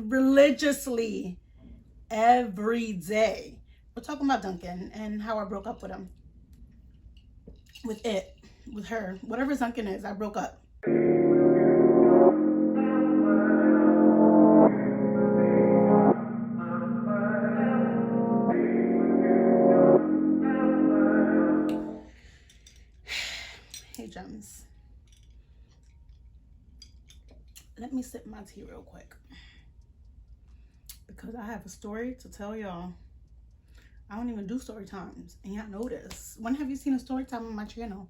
religiously every day. We're talking about Dunkin and how I broke up with him. With her. Whatever Dunkin is, I broke up. Hey, Gems. Let me sip my tea real quick, because I have a story to tell y'all. I don't even do story times, and y'all know this. When have you seen a story time on my channel?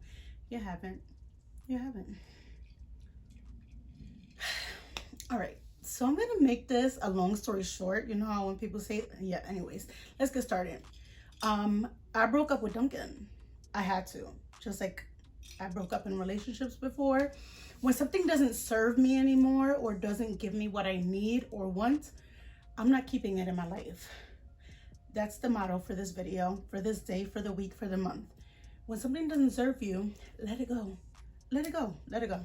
You haven't. You haven't. All right, so I'm gonna make this a long story short. You know how when people say, yeah, anyways, let's get started. I broke up with Dunkin. I had to, just like I broke up in relationships before. When something doesn't serve me anymore or doesn't give me what I need or want, I'm not keeping it in my life. That's the motto for this video, for this day, for the week, for the month. When something doesn't serve you, let it go. Let it go. Let it go.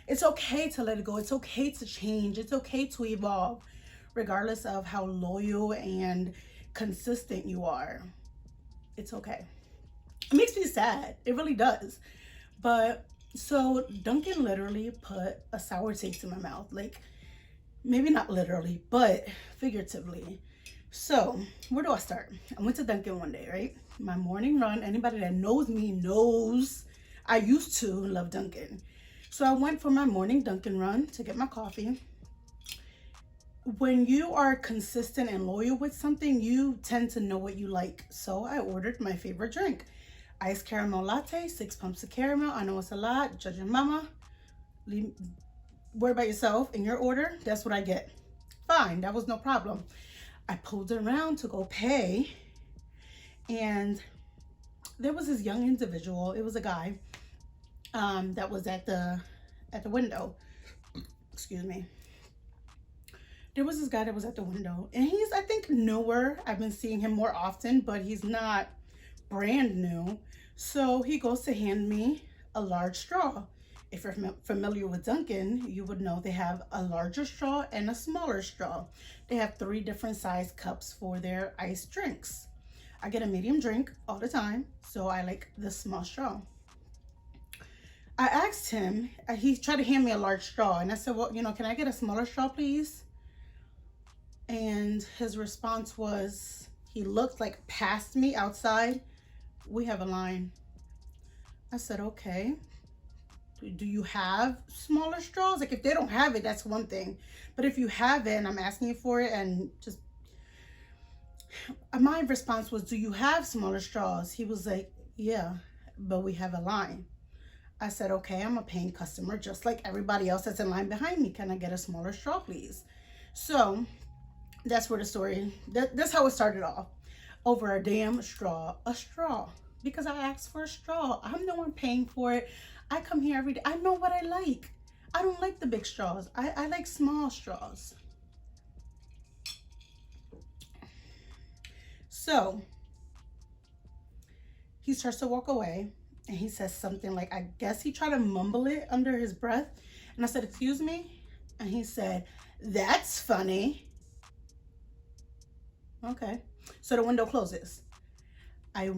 It's okay to let it go. It's okay to change. It's okay to evolve, regardless of how loyal and consistent you are. It's okay. It makes me sad. It really does. But so Dunkin literally put a sour taste in my mouth. Like, maybe not literally, but figuratively. So where do I start? I went to Dunkin one day, right? My morning run. Anybody that knows me knows I used to love Dunkin. So I went for my morning Dunkin run to get my coffee. When you are consistent and loyal with something, you tend to know what you like. So I ordered my favorite drink. Iced caramel latte, 6 pumps of caramel. I know it's a lot. Judge your mama. Worry about yourself. In your order, that's what I get. Fine, that was no problem. I pulled around to go pay, and there was this young individual. It was a guy that was at the window. Excuse me. There was this guy that was at the window, and he's, I think, newer. I've been seeing him more often, but he's not brand new. So he goes to hand me a large straw. If you're familiar with Dunkin, you would know they have a larger straw and a smaller straw. They have 3 different size cups for their iced drinks. I get a medium drink all the time, so I like the small straw. I asked him, he tried to hand me a large straw, and I said, well, you know, can I get a smaller straw, please? And his response was, he looked like past me outside. We have a line. I said, okay. Do you have smaller straws? Like, if they don't have it, that's one thing. But if you have it and I'm asking you for it, and just, my response was, do you have smaller straws? He was like, yeah, but we have a line. I said, okay, I'm a paying customer just like everybody else that's in line behind me. Can I get a smaller straw, please? So that's where the story, that's how it started off. Over a damn straw, because I asked for a straw. I'm the one paying for it. I come here every day. I know what I like. I don't like the big straws. I like small straws. So he starts to walk away, and he says something like, I guess he tried to mumble it under his breath. And I said, excuse me? And he said, that's funny. Okay. So the window closes. I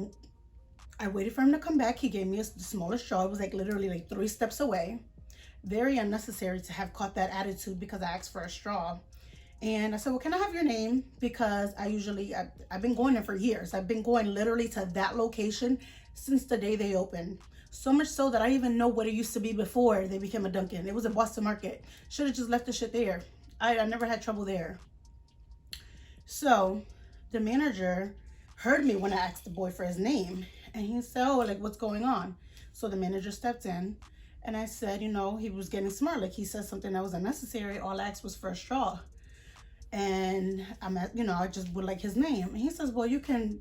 waited for him to come back. He gave me a smaller straw. It was like literally like 3 steps away. Very unnecessary to have caught that attitude because I asked for a straw. And I said, well, can I have your name? Because I've been going there for years. I've been going literally to that location since the day they opened. So much so that I even know what it used to be before they became a Dunkin. It was a Boston Market. Should have just left the shit there. I never had trouble there. So the manager heard me when I asked the boy for his name. And he said, oh, like, what's going on? So the manager stepped in, and I said, you know, he was getting smart. Like, he said something that was unnecessary. All I asked was for a straw. And I just would like his name. And he says, well, you can,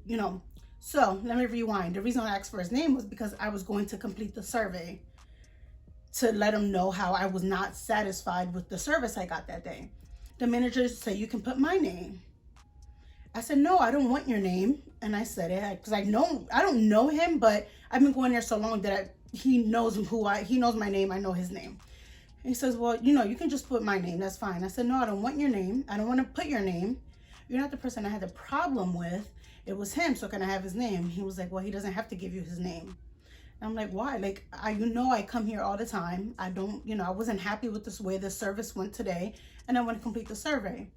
so let me rewind. The reason I asked for his name was because I was going to complete the survey to let him know how I was not satisfied with the service I got that day. The manager said, you can put my name. I said, no, I don't want your name. And I said it because I don't know him, but I've been going there so long that he knows my name. I know his name. He says, well, you know, you can just put my name. That's fine. I said, no, I don't want your name. I don't want to put your name. You're not the person I had the problem with. It was him. So can I have his name? He was like, well, he doesn't have to give you his name. And I'm like, why? Like, I come here all the time. I don't, you know, I wasn't happy with this way the service went today, and I want to complete the survey.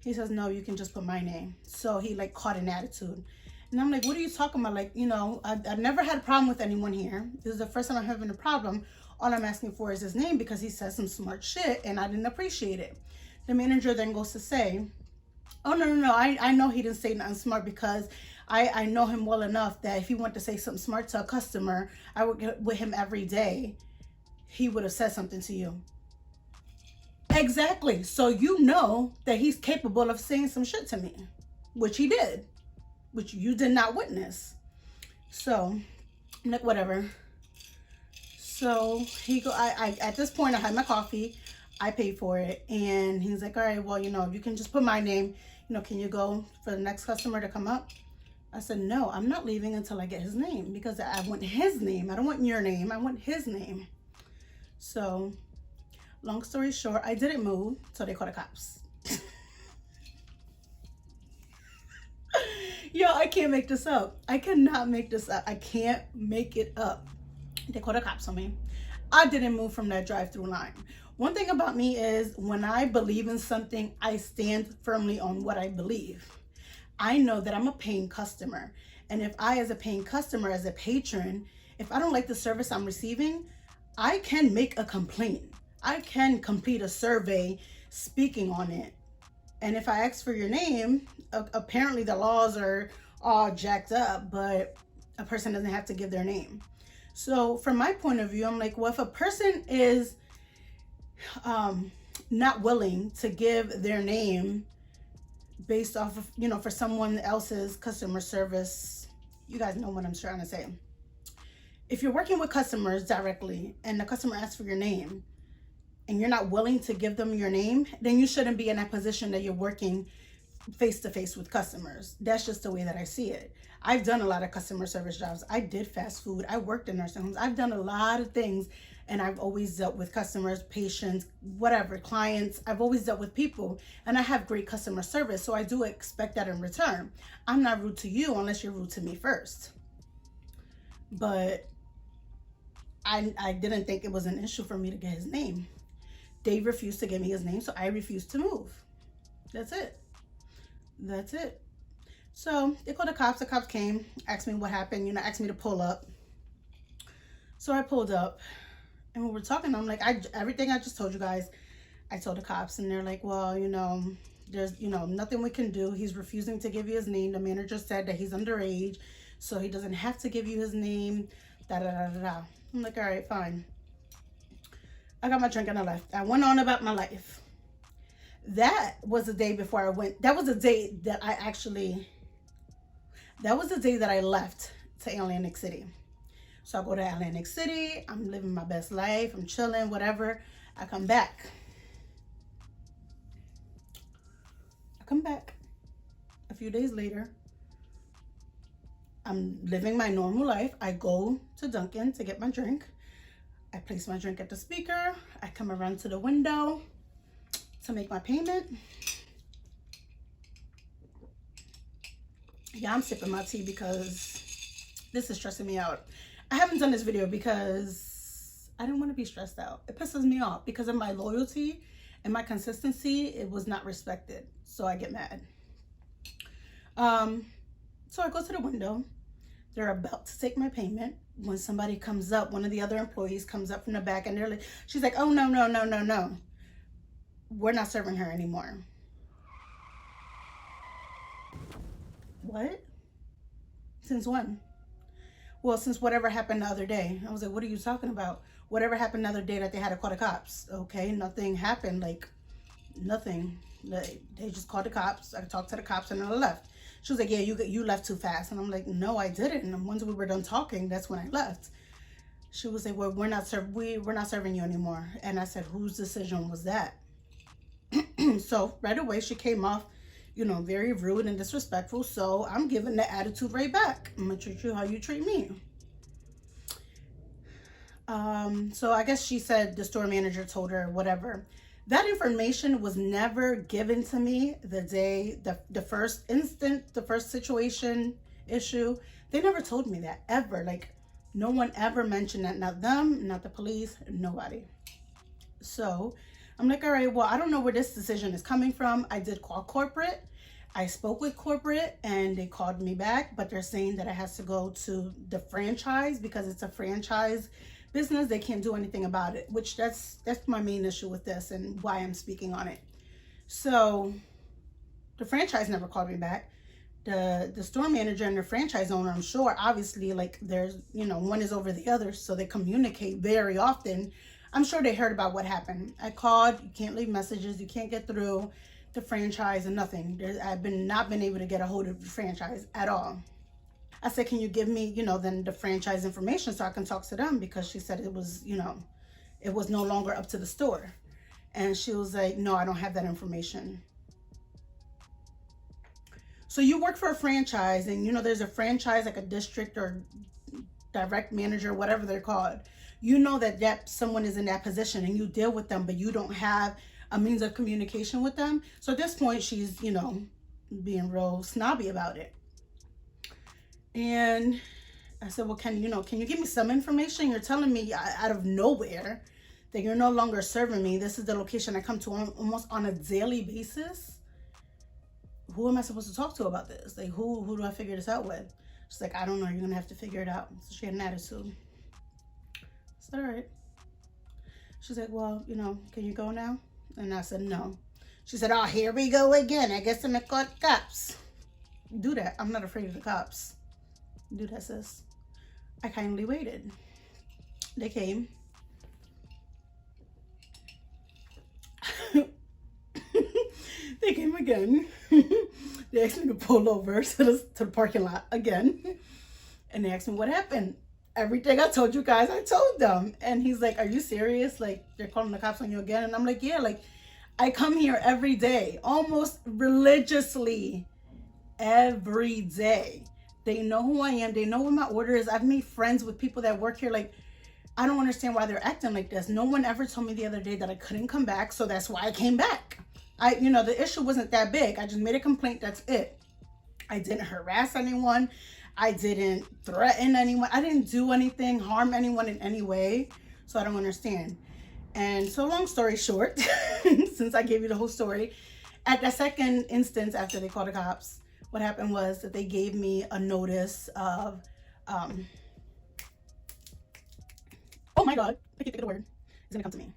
He says, no, you can just put my name. So he like caught an attitude. And I'm like, what are you talking about? Like, you know, I never had a problem with anyone here. This is the first time I'm having a problem. All I'm asking for is his name because he says some smart shit and I didn't appreciate it. The manager then goes to say, oh, no. I know he didn't say nothing smart because I know him well enough that if he wanted to say something smart to a customer, I would get with him every day. He would have said something to you. Exactly. So you know that he's capable of saying some shit to me, which he did, which you did not witness. So I'm like, whatever. So I at this point I had my coffee, I paid for it, and he's like, all right, well, you know, you can just put my name, you know, can you go for the next customer to come up? I said, no, I'm not leaving until I get his name because I want his name. I don't want your name. I want his name. So long story short, I didn't move, so they called the cops. Yo, I can't make this up. I cannot make this up. I can't make it up. They called the cops on me. I didn't move from that drive-through line. One thing about me is when I believe in something, I stand firmly on what I believe. I know that I'm a paying customer. And if I, as a paying customer, as a patron, if I don't like the service I'm receiving, I can make a complaint. I can complete a survey speaking on it. And if I ask for your name, apparently the laws are all jacked up, but a person doesn't have to give their name. So from my point of view, I'm like, well, if a person is not willing to give their name based off of, you know, for someone else's customer service, you guys know what I'm trying to say. If you're working with customers directly and the customer asks for your name and you're not willing to give them your name, then you shouldn't be in that position that you're working face to face with customers. That's just the way that I see it. I've done a lot of customer service jobs. I did fast food. I worked in nursing homes. I've done a lot of things, and I've always dealt with customers, patients, whatever, clients. I've always dealt with people, and I have great customer service, so I do expect that in return. I'm not rude to you unless you're rude to me first. But I didn't think it was an issue for me to get his name. They refused to give me his name, so I refused to move. That's it. That's it. So they called the cops. The cops came, asked me what happened, you know, asked me to pull up. So I pulled up, and we were talking. I'm like, everything I just told you guys, I told the cops, and they're like, well, you know, there's, you know, nothing we can do. He's refusing to give you his name. The manager said that he's underage, so he doesn't have to give you his name. Da da da da da. I'm like, all right, fine. I got my drink and I left. I went on about my life. That was the day before I went. That was the day that that was the day that I left to Atlantic City. So I go to Atlantic City. I'm living my best life. I'm chilling, whatever. I come back. A few days later. I'm living my normal life. I go to Dunkin to get my drink. I place my drink at the speaker. I come around to the window to make my payment. Yeah, I'm sipping my tea because this is stressing me out. I haven't done this video because I didn't want to be stressed out. It pisses me off because of my loyalty and my consistency. It was not respected, so I get mad. So I go to the window. They're about to take my payment when somebody comes up. One of the other employees comes up from the back, and they're like, she's like, oh, no. We're not serving her anymore. What? Since when? Well, since whatever happened the other day. I was like, what are you talking about? Whatever happened the other day that they had to call the cops. Okay, nothing happened. Like, nothing. Like, they just called the cops. I talked to the cops and then I left. She was like, yeah, you left too fast. And I'm like, no, I didn't. And once we were done talking, that's when I left. She was like, well, we're not serving you anymore. And I said, whose decision was that? So right away, she came off, you know, very rude and disrespectful. So I'm giving the attitude right back. I'm going to treat you how you treat me. So I guess she said the store manager told her whatever. That information was never given to me the day, the first instant, the first situation issue. They never told me that ever. Like, no one ever mentioned that. Not them, not the police, nobody. So I'm like, all right, well, I don't know where this decision is coming from. I did call corporate. I spoke with corporate and they called me back, but they're saying that it has to go to the franchise because it's a franchise business. They can't do anything about it, which that's my main issue with this and why I'm speaking on it. So the franchise never called me back. The store manager and the franchise owner, I'm sure, obviously, like, there's, you know, one is over the other, so they communicate very often. I'm sure they heard about what happened. I called, you can't leave messages, you can't get through the franchise and nothing. I've not been able to get a hold of the franchise at all. I said, can you give me, you know, then the franchise information so I can talk to them, because she said it was, you know, it was no longer up to the store. And she was like, no, I don't have that information. So you work for a franchise and, you know, there's a franchise, like a district or direct manager, whatever they're called. You know that someone is in that position and you deal with them, but you don't have a means of communication with them. So at this point, she's, you know, being real snobby about it. And I said, well, can you give me some information? You're telling me out of nowhere that you're no longer serving me. This is the location I come to almost on a daily basis. Who am I supposed to talk to about this? Like, who do I figure this out with? She's like, I don't know. You're going to have to figure it out. So she had an attitude. I said, all right. She's like, well, you know, can you go now? And I said, no. She said, oh, here we go again. I guess I'm going to call the cops. Do that. I'm not afraid of the cops. Do that, sis. I kindly waited. They came. They came again. They asked me to pull over to the parking lot again. And they asked me what happened. Everything I told you guys, I told them. And he's like, are you serious? Like, they're calling the cops on you again? And I'm like, yeah, like, I come here every day, almost religiously every day. They know who I am. They know what my order is. I've made friends with people that work here. Like, I don't understand why they're acting like this. No one ever told me the other day that I couldn't come back. So that's why I came back. You know, the issue wasn't that big. I just made a complaint. That's it. I didn't harass anyone. I didn't threaten anyone. I didn't do anything, harm anyone in any way. So I don't understand. And so long story short, since I gave you the whole story, at the second instance after they called the cops, what happened was that they gave me a notice of, oh my God, I can't think of the word. It's gonna come to me.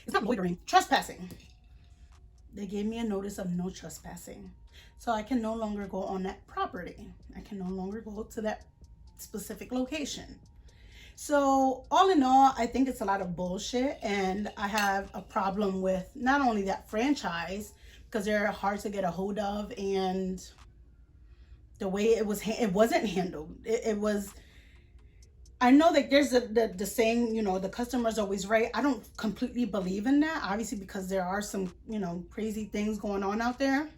It's not loitering, trespassing. They gave me a notice of no trespassing. So I can no longer go on that property. I can no longer go to that specific location. So all in all, I think it's a lot of bullshit. And I have a problem with not only that franchise, because they're hard to get a hold of, and the way it wasn't handled. It was, I know that there's the saying, you know, the customer's always right. I don't completely believe in that, obviously, because there are some, you know, crazy things going on out there.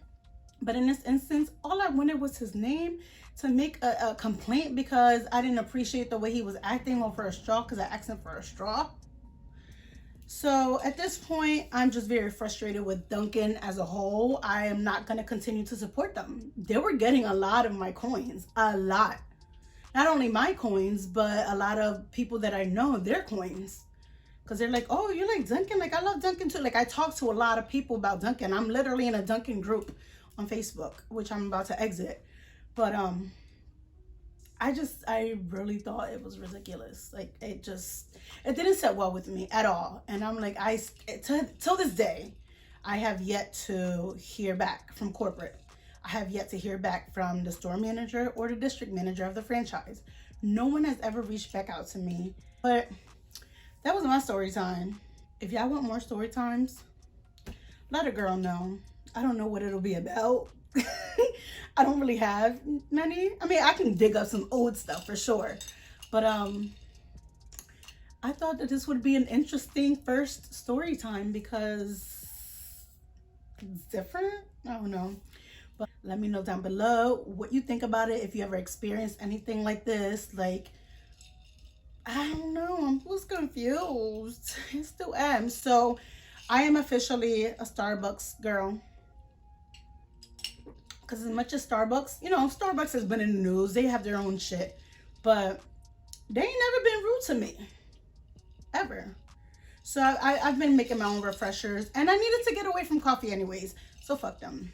But in this instance, all I wanted was his name to make a complaint because I didn't appreciate the way he was acting over a straw, because I asked him for a straw. So at this point, I'm just very frustrated with Dunkin as a whole. I am not going to continue to support them. They were getting a lot of my coins, a lot. Not only my coins, but a lot of people that I know, their coins. Because they're like, oh, you like Dunkin'? Like, I love Dunkin' too. Like, I talk to a lot of people about Dunkin'. I'm literally in a Dunkin' group on Facebook, which I'm about to exit. But I really thought it was ridiculous. Like, it didn't sit well with me at all. And I'm like, till this day, I have yet to hear back from corporate. I have yet to hear back from the store manager or the district manager of the franchise. No one has ever reached back out to me. But that was my story time. If y'all want more story times, let a girl know. I don't know what it'll be about. I don't really have many. I mean, I can dig up some old stuff for sure. But I thought that this would be an interesting first story time because it's different. I don't know. But let me know down below what you think about it. If you ever experienced anything like this, like I don't know. I'm just confused. I still am. So I am officially a Starbucks girl. Because as much as Starbucks, you know, Starbucks has been in the news. They have their own shit. But they ain't never been rude to me. Ever. So I've been making my own refreshers. And I needed to get away from coffee anyways. So fuck them.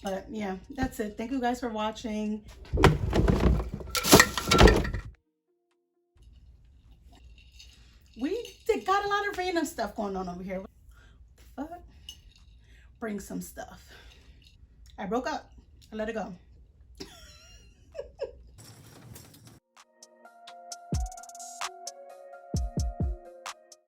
But yeah, that's it. Thank you guys for watching. We got a lot of random stuff going on over here. What the fuck? Bring some stuff. I broke up. I let it go.